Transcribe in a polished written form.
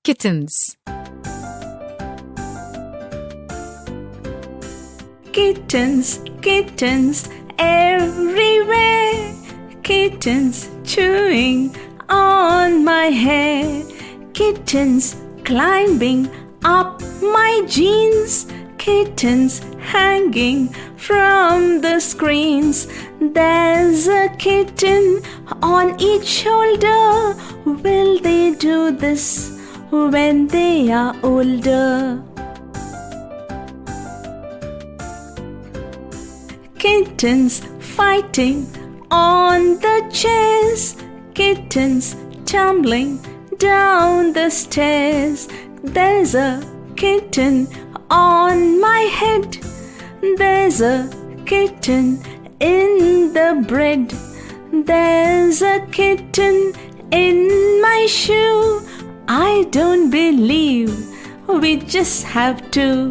Kittens. Kittens, kittens everywhere. Kittens chewing on my hair. Kittens climbing up my jeans. Kittens hanging from the screens. There's a kitten on each shoulder. Will they do this when they are older? Kittens fighting on the chairs. Kittens tumbling down the stairs. There's a kitten on my head. There's a kitten in the bread. There's a kitten in my shoe. I don't believe we just have to